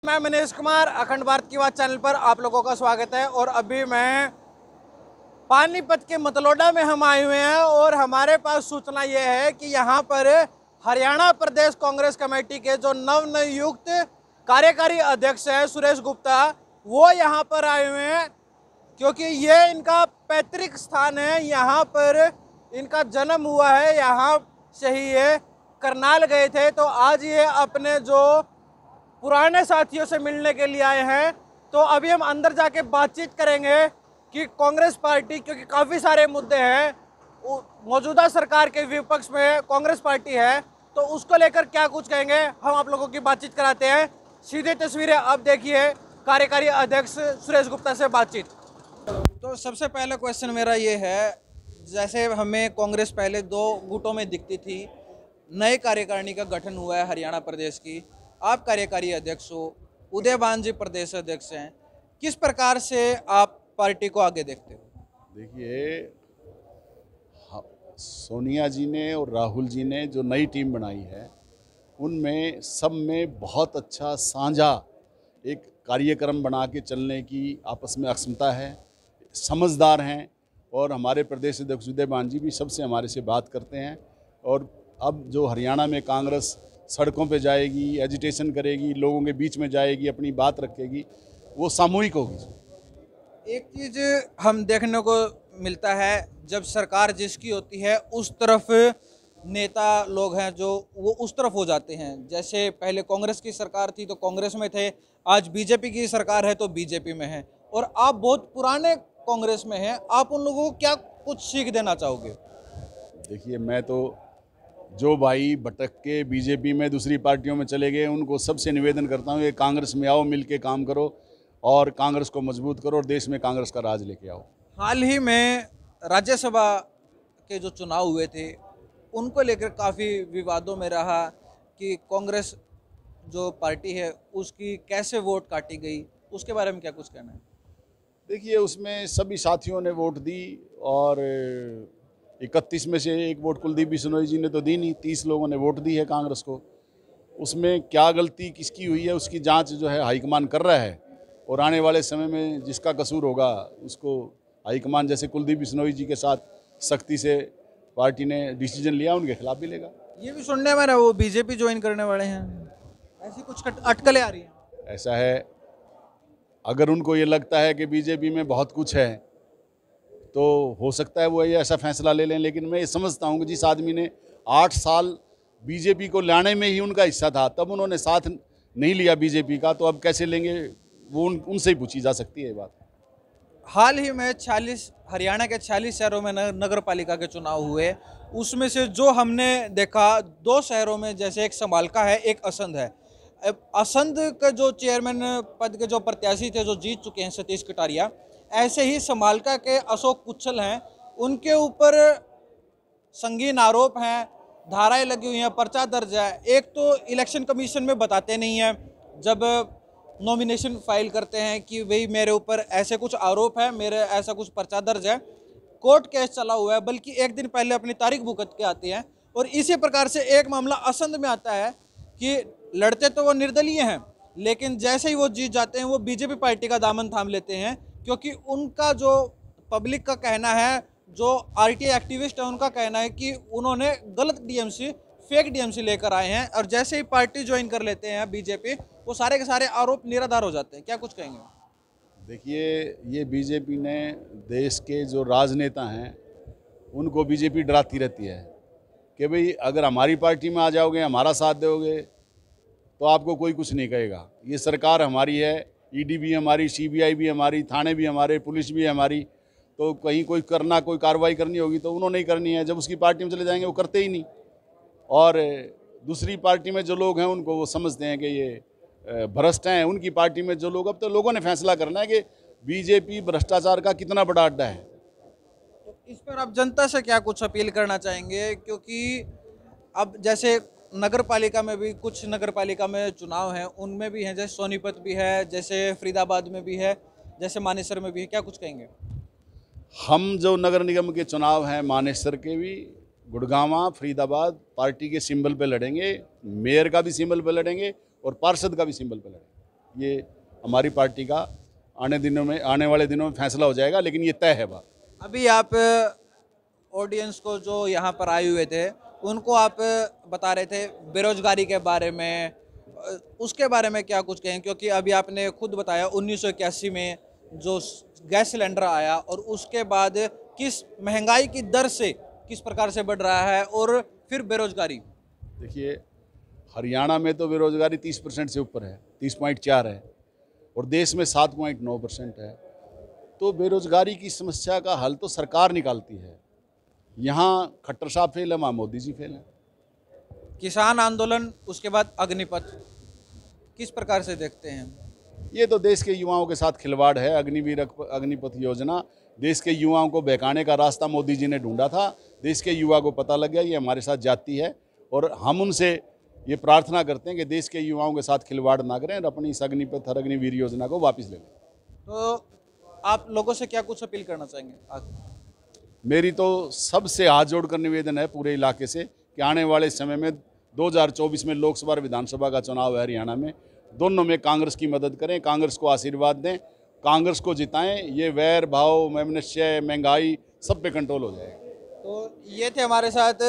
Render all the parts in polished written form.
मैं मनीष कुमार, अखंड भारत की बात चैनल पर आप लोगों का स्वागत है। और अभी मैं पानीपत के मतलोडा में हम आए हुए हैं और हमारे पास सूचना यह है कि यहाँ पर हरियाणा प्रदेश कांग्रेस कमेटी के जो नवनियुक्त कार्यकारी अध्यक्ष है सुरेश गुप्ता, वो यहाँ पर आए हुए हैं क्योंकि ये इनका पैतृक स्थान है। यहाँ पर इनका जन्म हुआ है, यहाँ से ही ये करनाल गए थे। तो आज ये अपने जो पुराने साथियों से मिलने के लिए आए हैं। तो अभी हम अंदर जाके बातचीत करेंगे कि कांग्रेस पार्टी, क्योंकि काफ़ी सारे मुद्दे हैं, मौजूदा सरकार के विपक्ष में कांग्रेस पार्टी है, तो उसको लेकर क्या कुछ कहेंगे हम आप लोगों की बातचीत कराते हैं। सीधे तस्वीरें अब देखिए कार्यकारी अध्यक्ष सुरेश गुप्ता से बातचीत। तो सबसे पहला क्वेश्चन मेरा ये है, जैसे हमें कांग्रेस पहले दो गुटों में दिखती थी, नए कार्यकारिणी का गठन हुआ है हरियाणा प्रदेश की, आप कार्यकारी अध्यक्ष हो, उदयभान जी प्रदेश अध्यक्ष हैं, किस प्रकार से आप पार्टी को आगे देखते हो? देखिए, सोनिया जी ने और राहुल जी ने जो नई टीम बनाई है, उनमें सब में बहुत अच्छा साझा एक कार्यक्रम बना के चलने की आपस में अक्षमता है, समझदार हैं। और हमारे प्रदेश अध्यक्ष उदयभान जी भी सबसे हमारे से बात करते हैं। और अब जो हरियाणा में कांग्रेस सड़कों पे जाएगी, एजिटेशन करेगी, लोगों के बीच में जाएगी, अपनी बात रखेगी, वो सामूहिक होगी। एक चीज़ हम देखने को मिलता है, जब सरकार जिसकी होती है उस तरफ नेता लोग हैं जो वो उस तरफ हो जाते हैं। जैसे पहले कांग्रेस की सरकार थी तो कांग्रेस में थे, आज बीजेपी की सरकार है तो बीजेपी में है, और आप बहुत पुराने कांग्रेस में हैं। आप उन लोगों को क्या कुछ सीख देना चाहोगे? देखिए, मैं तो जो भाई भटक के बीजेपी में दूसरी पार्टियों में चले गए, उनको सबसे निवेदन करता हूँ कि कांग्रेस में आओ, मिल के काम करो और कांग्रेस को मजबूत करो और देश में कांग्रेस का राज लेके आओ। हाल ही में राज्यसभा के जो चुनाव हुए थे, उनको लेकर काफ़ी विवादों में रहा कि कांग्रेस जो पार्टी है उसकी कैसे वोट काटी गई, उसके बारे में क्या कुछ कहना है? देखिए, उसमें सभी साथियों ने वोट दी और 31 में से एक वोट कुलदीप बिश्नोई जी ने तो दी नहीं, 30 लोगों ने वोट दी है कांग्रेस को। उसमें क्या गलती किसकी हुई है उसकी जांच जो है हाईकमान कर रहा है, और आने वाले समय में जिसका कसूर होगा उसको हाईकमान, जैसे कुलदीप बिश्नोई जी के साथ सख्ती से पार्टी ने डिसीजन लिया, उनके खिलाफ भी लेगा। ये भी सुनने में रहा वो बीजेपी ज्वाइन करने वाले हैं, ऐसी कुछ अटकलें आ रही हैं। ऐसा है, अगर उनको ये लगता है कि बीजेपी में बहुत कुछ है तो हो सकता है वो ये ऐसा फैसला ले लें, लेकिन मैं ये समझता हूँ कि जिस आदमी ने 8 साल बीजेपी को लाने में ही उनका हिस्सा था, तब उन्होंने साथ नहीं लिया बीजेपी का, तो अब कैसे लेंगे वो उनसे ही पूछी जा सकती है ये बात। हाल ही में 46 हरियाणा के 46 शहरों में नगर पालिका के चुनाव हुए, उसमें से जो हमने देखा 2 शहरों में, जैसे एक समालका है, एक असंध है। असंध का जो चेयरमैन पद के जो प्रत्याशी थे जो जीत चुके हैं सतीश कटारिया, ऐसे ही समालका के अशोक कुच्छल हैं, उनके ऊपर संगीन आरोप हैं, धाराएं लगी हुई हैं, पर्चा दर्ज है। एक तो इलेक्शन कमीशन में बताते नहीं हैं जब नॉमिनेशन फाइल करते हैं कि भाई मेरे ऊपर ऐसे कुछ आरोप है, मेरे ऐसा कुछ पर्चा दर्ज है, कोर्ट केस चला हुआ है, बल्कि एक दिन पहले अपनी तारीख भुगत के आती हैं। और इसी प्रकार से एक मामला असंध में आता है कि लड़ते तो वो निर्दलीय हैं, लेकिन जैसे ही वो जीत जाते हैं वो बीजेपी पार्टी का दामन थाम लेते हैं, क्योंकि उनका जो पब्लिक का कहना है, जो आरटीआई एक्टिविस्ट है उनका कहना है कि उन्होंने गलत डीएमसी, फेक डीएमसी लेकर आए हैं, और जैसे ही पार्टी ज्वाइन कर लेते हैं बीजेपी, वो सारे के सारे आरोप निराधार हो जाते हैं। क्या कुछ कहेंगे? देखिए, ये बीजेपी ने देश के जो राजनेता हैं उनको बीजेपी डराती रहती है कि भाई अगर हमारी पार्टी में आ जाओगे, हमारा साथ दोगे तो आपको कोई कुछ नहीं कहेगा। ये सरकार हमारी है, ईडी भी हमारी, सीबीआई भी हमारी, थाने भी हमारे, पुलिस भी हमारी, तो कहीं कोई कार्रवाई करनी होगी तो उन्होंने ही करनी है। जब उसकी पार्टी में चले जाएंगे वो करते ही नहीं। और दूसरी पार्टी में जो लोग हैं उनको वो समझते हैं कि ये भ्रष्ट हैं। उनकी पार्टी में जो लोग, अब तो लोगों ने फैसला करना है कि बीजेपी भ्रष्टाचार का कितना बड़ा अड्डा है। तो इस पर आप जनता से क्या कुछ अपील करना चाहेंगे? क्योंकि अब जैसे नगर पालिका में भी, कुछ नगर पालिका में चुनाव हैं, उनमें भी हैं, जैसे सोनीपत भी है, जैसे फरीदाबाद में भी है, जैसे मानेसर में भी है, क्या कुछ कहेंगे? हम जो नगर निगम के चुनाव हैं, मानेसर के भी, गुड़गांव, फरीदाबाद, पार्टी के सिंबल पे लड़ेंगे, मेयर का भी सिंबल पे लड़ेंगे और पार्षद का भी सिंबल पे लड़ेंगे। ये हमारी पार्टी का आने वाले दिनों में फैसला हो जाएगा, लेकिन ये तय है बात। अभी आप ऑडियंस को जो यहाँ पर आए हुए थे उनको आप बता रहे थे बेरोजगारी के बारे में, उसके बारे में क्या कुछ कहें? क्योंकि अभी आपने खुद बताया 1981 में जो गैस सिलेंडर आया और उसके बाद किस महंगाई की दर से किस प्रकार से बढ़ रहा है, और फिर बेरोजगारी। देखिए, हरियाणा में तो बेरोजगारी 30% से ऊपर है, 30.4 है, और देश में 7.9% है। तो बेरोजगारी की समस्या का हल तो सरकार निकालती है। यहाँ खट्टर साहब फेल है, वहाँ मोदी जी फेल है। किसान आंदोलन, उसके बाद अग्निपथ, किस प्रकार से देखते हैं? ये तो देश के युवाओं के साथ खिलवाड़ है। अग्निपथ योजना देश के युवाओं को बहकाने का रास्ता मोदी जी ने ढूंढा था। देश के युवा को पता लग गया ये हमारे साथ जाती है, और हम उनसे ये प्रार्थना करते हैं कि देश के युवाओं के साथ खिलवाड़ ना करें और अपनी इस अग्निपथ और अग्निवीर योजना को वापस ले लें। तो आप लोगों से क्या कुछ अपील करना चाहेंगे? मेरी तो सबसे हाथ जोड़कर निवेदन है पूरे इलाके से कि आने वाले समय में 2024 में लोकसभा और विधानसभा का चुनाव है हरियाणा में, दोनों में कांग्रेस की मदद करें, कांग्रेस को आशीर्वाद दें, कांग्रेस को जिताएं। ये वैर भाव, वैमनस्य, महंगाई सब पे कंट्रोल हो जाएगा। तो ये थे हमारे साथ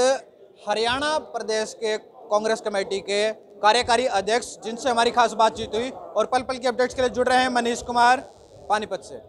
हरियाणा प्रदेश के कांग्रेस कमेटी के कार्यकारी अध्यक्ष, जिनसे हमारी खास बातचीत हुई। और पल पल की अपडेट्स के लिए जुड़ रहे हैं मनीष कुमार पानीपत से।